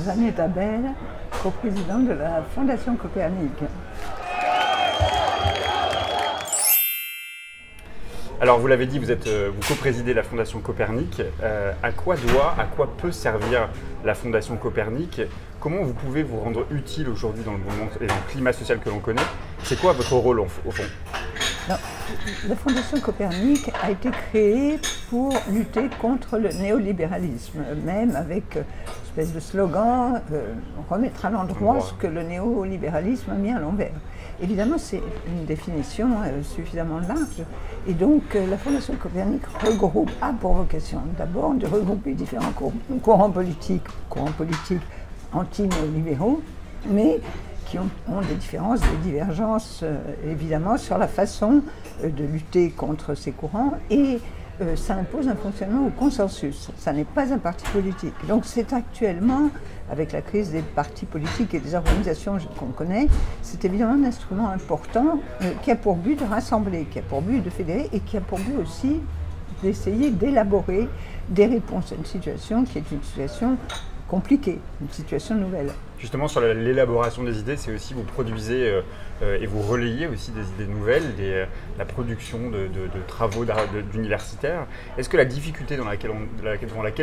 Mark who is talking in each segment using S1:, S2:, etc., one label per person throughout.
S1: Jeannette Abel, coprésidente de la Fondation Copernic.
S2: Alors vous l'avez dit, vous coprésidez la Fondation Copernic. À quoi peut servir la Fondation Copernic? Comment vous pouvez vous rendre utile aujourd'hui dans le mouvement et dans le climat social que l'on connaît? C'est quoi votre rôle au fond?
S1: Non, la Fondation Copernic a été créée pour lutter contre le néolibéralisme, même avec une espèce de slogan remettre à l'endroit ce que le néolibéralisme a mis à l'envers. Évidemment, c'est une définition suffisamment large, et donc la Fondation Copernic a pour vocation d'abord de regrouper différents courants politiques anti-néolibéraux, mais qui ont des différences, des divergences évidemment sur la façon de lutter contre ces courants, et ça impose un fonctionnement au consensus. Ça n'est pas un parti politique. Donc c'est actuellement, avec la crise des partis politiques et des organisations qu'on connaît, c'est évidemment un instrument important qui a pour but de rassembler, qui a pour but de fédérer, et qui a pour but aussi d'essayer d'élaborer des réponses à une situation qui est une situation compliquée, une situation nouvelle.
S2: Justement, sur l'élaboration des idées, c'est aussi vous produisez et vous relayez aussi des idées nouvelles, la production de travaux d'universitaires. Est-ce que la difficulté devant laquelle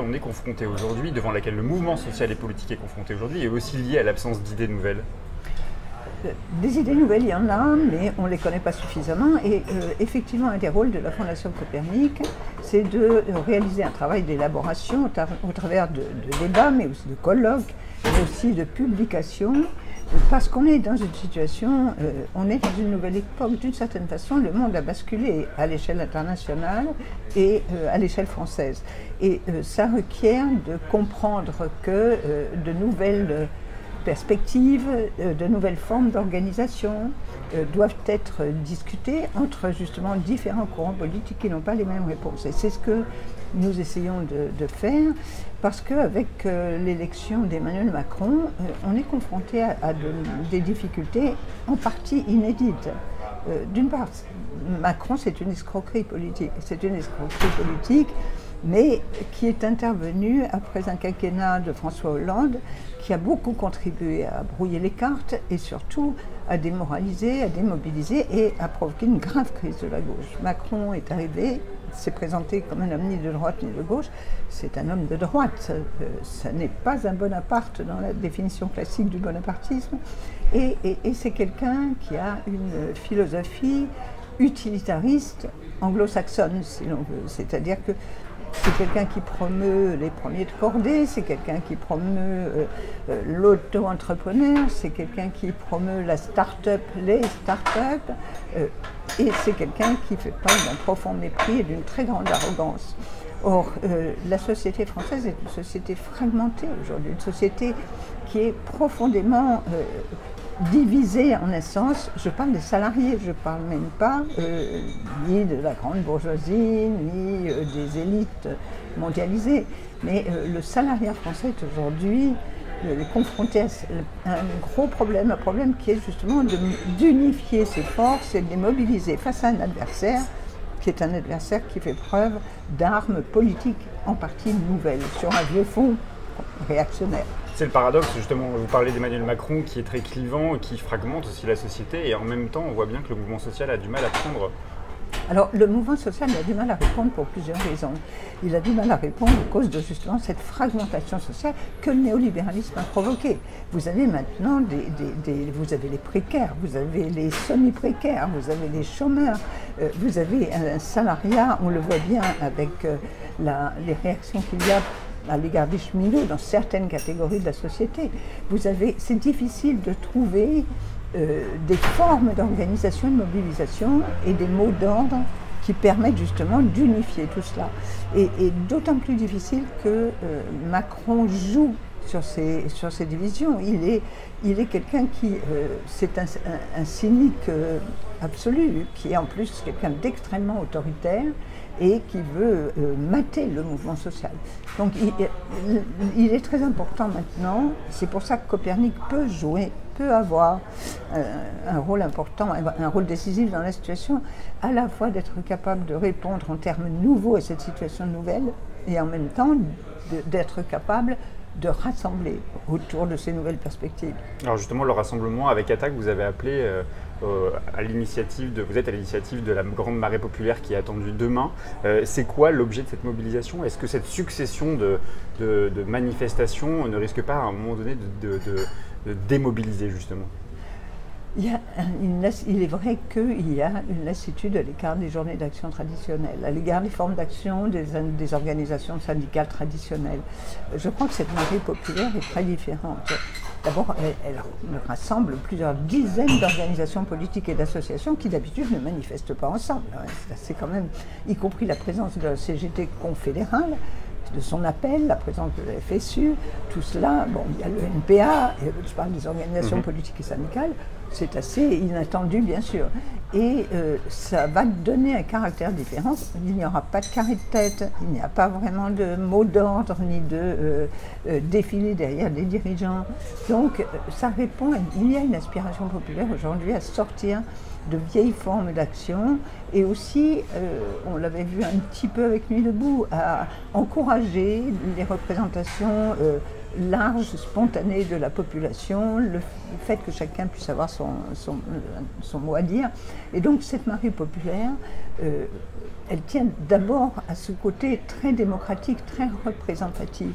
S2: on est confronté aujourd'hui, devant laquelle le mouvement social et politique est confronté aujourd'hui, est aussi liée à l'absence d'idées nouvelles?
S1: Des idées nouvelles, il y en a, mais on ne les connaît pas suffisamment. Et effectivement, un des rôles de la Fondation Copernic, c'est de réaliser un travail d'élaboration au travers de débats, mais aussi de colloques, mais aussi de publications, parce qu'on est dans une situation, on est dans une nouvelle époque. D'une certaine façon, le monde a basculé à l'échelle internationale et à l'échelle française. Et ça requiert de comprendre que de nouvelles perspectives, de nouvelles formes d'organisation doivent être discutées entre justement différents courants politiques qui n'ont pas les mêmes réponses. Et c'est ce que nous essayons de faire, parce qu'avec l'élection d'Emmanuel Macron, on est confronté à des difficultés en partie inédites. D'une part, Macron, c'est une escroquerie politique. C'est une escroquerie politique, mais qui est intervenue après un quinquennat de François Hollande, qui a beaucoup contribué à brouiller les cartes et surtout à démoraliser, à démobiliser et à provoquer une grave crise de la gauche. Macron est arrivé, s'est présenté comme un homme ni de droite ni de gauche, c'est un homme de droite. Ça n'est pas un Bonaparte dans la définition classique du bonapartisme, et c'est quelqu'un qui a une philosophie utilitariste anglo-saxonne, si l'on veut. C'est-à-dire que c'est quelqu'un qui promeut les premiers de cordée, c'est quelqu'un qui promeut l'auto-entrepreneur, c'est quelqu'un qui promeut la start-up, les start-up, et c'est quelqu'un qui fait preuve d'un profond mépris et d'une très grande arrogance. Or, la société française est une société fragmentée aujourd'hui, une société qui est profondément divisée en essence. Je parle des salariés, je ne parle même pas ni de la grande bourgeoisie, ni des élites mondialisées. Mais le salariat français est aujourd'hui confronté à un gros problème, un problème qui est justement d'unifier ses forces et de les mobiliser face à un adversaire qui est un adversaire qui fait preuve d'armes politiques en partie nouvelles, sur un vieux fond réactionnaire.
S2: C'est le paradoxe, justement, vous parlez d'Emmanuel Macron qui est très clivant, qui fragmente aussi la société, et en même temps on voit bien que le mouvement social a du mal à prendre.
S1: Alors le mouvement social a du mal à répondre pour plusieurs raisons. Il a du mal à répondre à cause de justement cette fragmentation sociale que le néolibéralisme a provoquée. Vous avez maintenant vous avez les précaires, vous avez les semi-précaires, vous avez les chômeurs, vous avez un salariat, on le voit bien avec les réactions qu'il y a à l'égard des cheminots dans certaines catégories de la société. C'est difficile de trouver des formes d'organisation et de mobilisation et des mots d'ordre qui permettent justement d'unifier tout cela. Et d'autant plus difficile que Macron joue sur ces divisions. Il est quelqu'un qui, c'est un cynique absolu, qui est en plus quelqu'un d'extrêmement autoritaire et qui veut mater le mouvement social. Donc il est très important maintenant, c'est pour ça que Copernic peut avoir un rôle important, un rôle décisif dans la situation, à la fois d'être capable de répondre en termes nouveaux à cette situation nouvelle, et en même temps d'être capable de rassembler autour de ces nouvelles perspectives.
S2: Alors justement, le rassemblement avec Attac, vous avez appelé vous êtes à l'initiative de la grande marée populaire qui est attendue demain. C'est quoi l'objet de cette mobilisation? Est-ce que cette succession de manifestations ne risque pas à un moment donné de démobiliser justement?
S1: Il est vrai qu'il y a une lassitude à l'égard des journées d'action traditionnelles, à l'égard des formes d'action des organisations syndicales traditionnelles. Je crois que cette marée populaire est très différente. D'abord, elle rassemble plusieurs dizaines d'organisations politiques et d'associations qui d'habitude ne manifestent pas ensemble. C'est quand même, y compris la présence de la CGT confédérale, de son appel, la présence de la FSU, tout cela, bon, il y a le NPA, et je parle des organisations politiques et syndicales, c'est assez inattendu bien sûr. Et ça va donner un caractère différent. Il n'y aura pas de carré de tête, il n'y a pas vraiment de mot d'ordre, ni de défilé derrière des dirigeants. Donc ça répond, il y a une aspiration populaire aujourd'hui à sortir de vieilles formes d'action et aussi, on l'avait vu un petit peu avec Nuit debout, à encourager les représentations larges, spontanées de la population, le fait que chacun puisse avoir son mot à dire. Et donc cette marée populaire, elle tient d'abord à ce côté très démocratique, très représentatif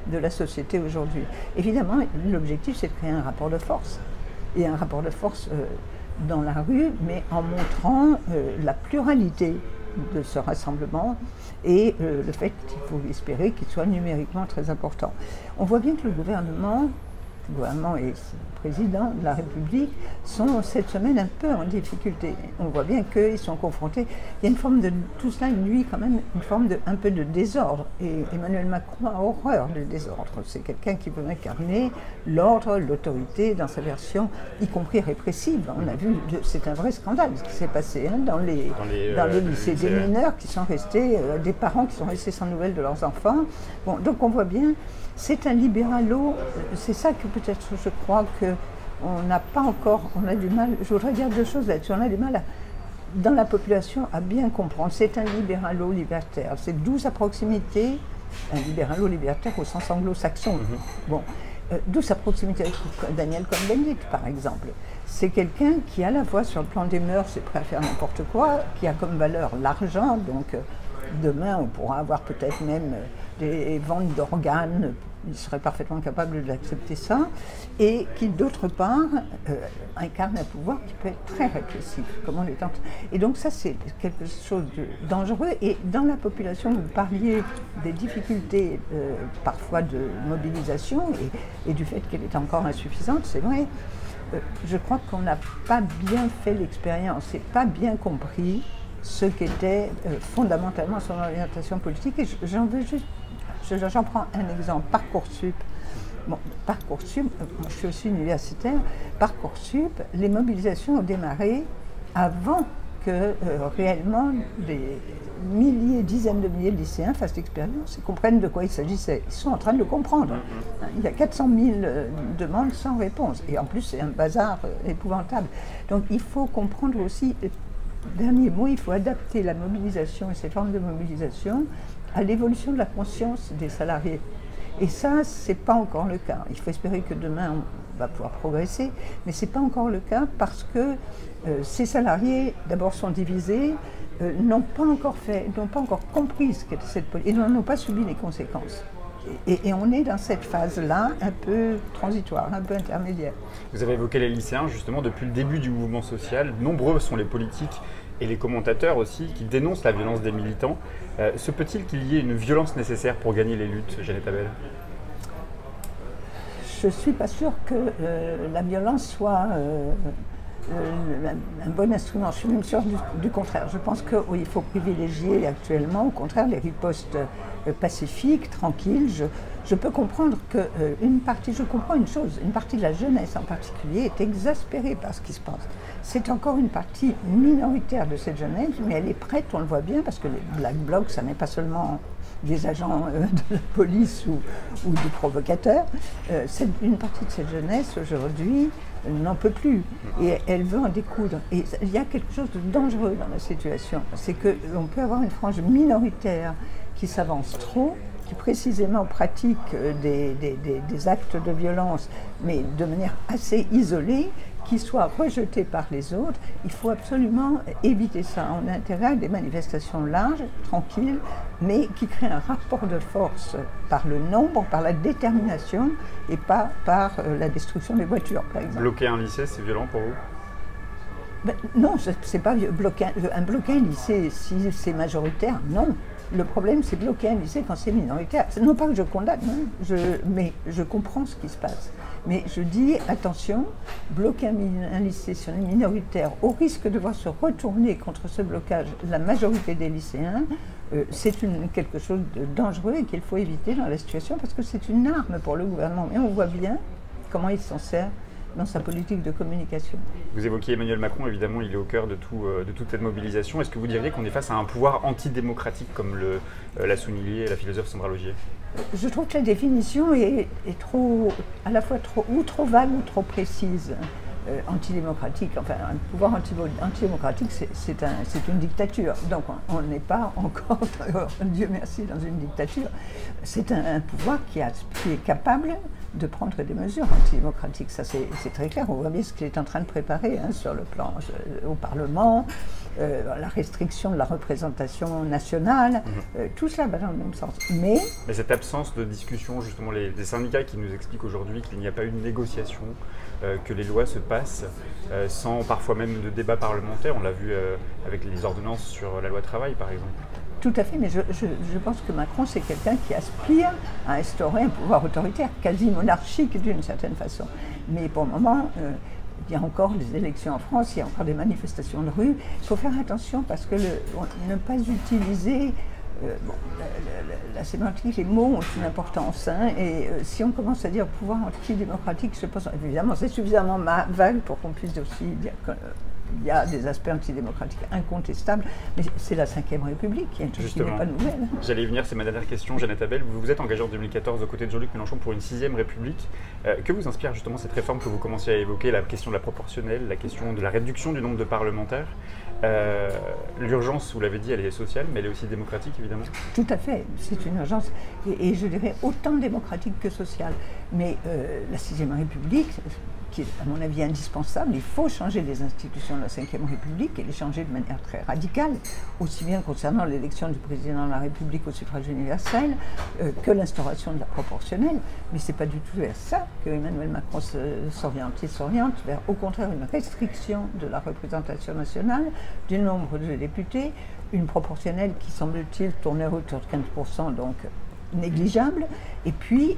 S1: de la société aujourd'hui. Évidemment, l'objectif c'est de créer un rapport de force. Et un rapport de force dans la rue, mais en montrant la pluralité de ce rassemblement et le fait qu'il faut espérer qu'il soit numériquement très important. On voit bien que le gouvernement et le président de la République sont cette semaine un peu en difficulté. On voit bien qu'ils sont confrontés. Il y a une forme de tout cela induit quand même une forme un peu de désordre. Et Emmanuel Macron a horreur du désordre. C'est quelqu'un qui veut incarner l'ordre, l'autorité dans sa version, y compris répressive. On a vu, c'est un vrai scandale ce qui s'est passé dans les lycées, des mineurs qui sont restés, des parents qui sont restés sans nouvelles de leurs enfants. Bon, donc on voit bien. C'est un libéralo, c'est ça que peut-être je crois qu'on n'a pas encore, on a du mal, je voudrais dire deux choses là-dessus, on a du mal dans la population à bien comprendre. C'est un libéralo libertaire, c'est douce à proximité, un libéralo libertaire au sens anglo-saxon. Bon, douce à proximité avec Daniel Cohn-Bendit par exemple. C'est quelqu'un qui à la fois sur le plan des mœurs est prêt à faire n'importe quoi, qui a comme valeur l'argent, donc demain on pourra avoir peut-être même des ventes d'organes, il serait parfaitement capable d'accepter ça, et qui d'autre part incarne un pouvoir qui peut être très répressif, comme on est en train. Et donc ça c'est quelque chose de dangereux, et dans la population vous parliez des difficultés parfois de mobilisation et du fait qu'elle est encore insuffisante, c'est vrai. Je crois qu'on n'a pas bien fait l'expérience et pas bien compris ce qu'était fondamentalement son orientation politique. Et j'en prends un exemple, Parcoursup. Bon, Parcoursup, moi je suis aussi universitaire, Parcoursup, les mobilisations ont démarré avant que réellement des milliers, dizaines de milliers de lycéens fassent l'expérience et comprennent de quoi il s'agissait. Ils sont en train de le comprendre. Il y a 400 000 demandes sans réponse. Et en plus, c'est un bazar épouvantable. Donc il faut comprendre aussi, dernier mot, il faut adapter la mobilisation et ces formes de mobilisation à l'évolution de la conscience des salariés. Et ça, ce n'est pas encore le cas. Il faut espérer que demain, on va pouvoir progresser, mais ce n'est pas encore le cas parce que ces salariés, d'abord, sont divisés, n'ont pas encore compris ce qu'était cette politique, et n'ont pas subi les conséquences. Et on est dans cette phase-là, un peu transitoire, un peu intermédiaire.
S2: Vous avez évoqué les lycéens, justement, depuis le début du mouvement social. Nombreux sont les politiques et les commentateurs aussi qui dénoncent la violence des militants. Se peut-il qu'il y ait une violence nécessaire pour gagner les luttes, Jeannette Abel?
S1: Je ne suis pas sûre que la violence soit un bon instrument. Je suis même sûre du contraire. Je pense qu'il faut privilégier actuellement, au contraire, les ripostes pacifiques, tranquilles. Je peux comprendre je comprends une chose, une partie de la jeunesse en particulier est exaspérée par ce qui se passe. C'est encore une partie minoritaire de cette jeunesse, mais elle est prête, on le voit bien, parce que les Black Blocs, ça n'est pas seulement des agents de la police ou des provocateurs. Une partie de cette jeunesse, aujourd'hui, n'en peut plus et elle veut en découdre. Et il y a quelque chose de dangereux dans la situation. C'est qu'on peut avoir une frange minoritaire qui s'avance trop, qui précisément pratiquent des actes de violence, mais de manière assez isolée, qui soient rejetés par les autres. Il faut absolument éviter ça. On a intérêt à des manifestations larges, tranquilles, mais qui créent un rapport de force par le nombre, par la détermination, et pas par la destruction des voitures, par exemple.
S2: Bloquer un lycée, c'est violent pour vous?
S1: Ben, non, c'est pas bloquer un lycée si c'est majoritaire, non. Le problème, c'est bloquer un lycée quand c'est minoritaire. Non pas que je condamne, hein, mais je comprends ce qui se passe. Mais je dis, attention, bloquer un lycée sur les minoritaires, au risque de voir se retourner contre ce blocage la majorité des lycéens, c'est quelque chose de dangereux et qu'il faut éviter dans la situation, parce que c'est une arme pour le gouvernement. Et on voit bien comment il s'en sert dans sa politique de communication.
S2: Vous évoquiez Emmanuel Macron, évidemment, il est au cœur de toute cette mobilisation. Est-ce que vous diriez qu'on est face à un pouvoir antidémocratique, comme l'a souligné la philosophe Sandra Laugier?
S1: Je trouve que la définition est à la fois trop vague ou trop précise. Antidémocratique, enfin un pouvoir antidémocratique, c'est une dictature. Donc on n'est pas encore, Dieu merci, dans une dictature. C'est un pouvoir qui est capable de prendre des mesures antidémocratiques. Ça c'est très clair. On voit bien ce qu'il est en train de préparer sur le plan au Parlement, la restriction de la représentation nationale, tout cela va dans le même sens. Mais
S2: cette absence de discussion, justement, des syndicats qui nous expliquent aujourd'hui qu'il n'y a pas eu de négociation, que les lois se passent sans parfois même de débat parlementaire. On l'a vu avec les ordonnances sur la loi travail, par exemple.
S1: Tout à fait, mais je pense que Macron, c'est quelqu'un qui aspire à instaurer un pouvoir autoritaire, quasi monarchique d'une certaine façon. Mais pour le moment, il y a encore des élections en France, il y a encore des manifestations de rue. Il faut faire attention parce que ne pas utiliser la sémantique, les mots ont une importance. Et si on commence à dire pouvoir antidémocratique, je pense, évidemment, c'est suffisamment vague pour qu'on puisse aussi dire qu'il y a des aspects antidémocratiques incontestables, mais c'est la Ve République qui n'est pas nouvelle.
S2: J'allais y venir, c'est ma dernière question, Jeannette Abel. Vous vous êtes engagée en 2014 aux côtés de Jean-Luc Mélenchon pour une 6e République. Que vous inspire justement cette réforme que vous commencez à évoquer, la question de la proportionnelle, la question de la réduction du nombre de parlementaires? L'urgence, vous l'avez dit, elle est sociale, mais elle est aussi démocratique, évidemment.
S1: Tout à fait, c'est une urgence, et je dirais autant démocratique que sociale. Mais la 6e République, qui est à mon avis indispensable, il faut changer les institutions de la Ve République et les changer de manière très radicale, aussi bien concernant l'élection du président de la République au suffrage universel que l'instauration de la proportionnelle. Mais ce n'est pas du tout vers ça que Emmanuel Macron s'oriente. Il s'oriente vers, au contraire, une restriction de la représentation nationale, du nombre de députés, une proportionnelle qui, semble-t-il, tournerait autour de 15%, donc négligeable, et puis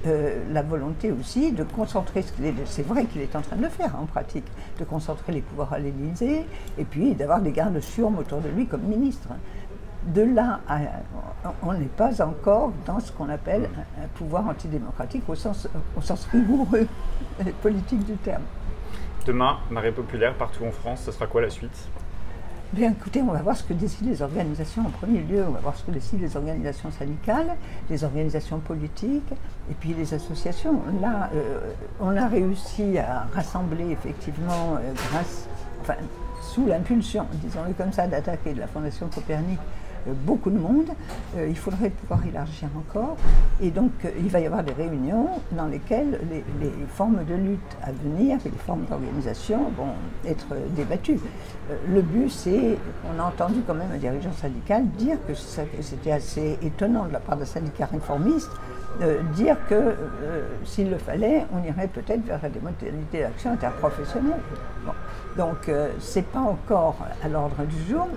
S1: la volonté aussi de concentrer, c'est vrai qu'il est en train de le faire en pratique, de concentrer les pouvoirs à l'Élysée, et puis d'avoir des gardes sûrs autour de lui comme ministre. De là, on n'est pas encore dans ce qu'on appelle un pouvoir antidémocratique au sens rigoureux politique du terme.
S2: Demain, marée populaire partout en France, ce sera quoi la suite?
S1: Bien, écoutez, on va voir ce que décident les organisations en premier lieu, on va voir ce que décident les organisations syndicales, les organisations politiques et puis les associations. Là, on a réussi à rassembler effectivement, sous l'impulsion, disons-le comme ça, d'attaquer de la Fondation Copernic, beaucoup de monde. Il faudrait pouvoir élargir encore. Et donc, il va y avoir des réunions dans lesquelles les formes de lutte à venir et les formes d'organisation vont être débattues. Le but, c'est, on a entendu quand même un dirigeant syndical dire que c'était assez étonnant de la part d'un syndicat réformiste, dire que s'il le fallait, on irait peut-être vers des modalités d'action interprofessionnelles. Bon. Donc, c'est pas encore à l'ordre du jour,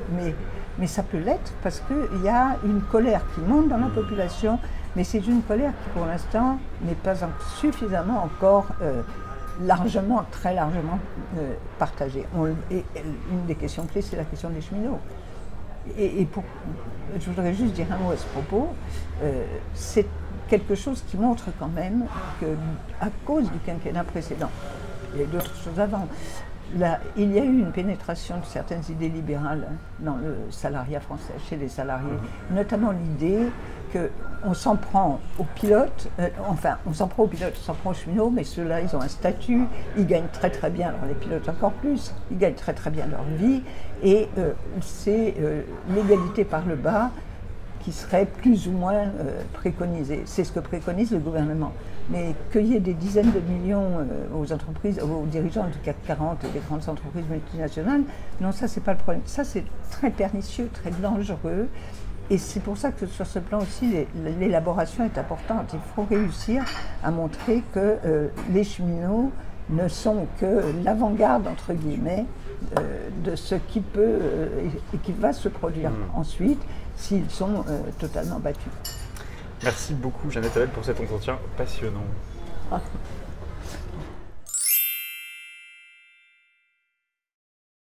S1: mais ça peut l'être parce qu'il y a une colère qui monte dans la population, mais c'est une colère qui pour l'instant n'est pas suffisamment encore très largement partagée. Et une des questions clés, c'est la question des cheminots. Je voudrais juste dire un mot à ce propos. C'est quelque chose qui montre quand même qu'à cause du quinquennat précédent, il y a eu d'autres choses avant, là, il y a eu une pénétration de certaines idées libérales dans le salariat français, chez les salariés, notamment l'idée qu'on s'en prend aux pilotes, on s'en prend aux cheminots, mais ceux-là, ils ont un statut, ils gagnent très très bien, alors les pilotes encore plus, ils gagnent très très bien leur vie, et c'est l'égalité par le bas qui serait plus ou moins préconisé. C'est ce que préconise le gouvernement. Mais qu'il y ait des dizaines de millions aux entreprises, aux dirigeants du CAC 40 et des grandes entreprises multinationales, non, ça c'est pas le problème. Ça c'est très pernicieux, très dangereux. Et c'est pour ça que sur ce plan aussi, l'élaboration est importante. Il faut réussir à montrer que les cheminots ne sont que l'avant-garde, entre guillemets, de ce qui peut et qui va se produire ensuite s'ils sont totalement battus.
S2: Merci beaucoup Jeannette Abel pour cet entretien passionnant.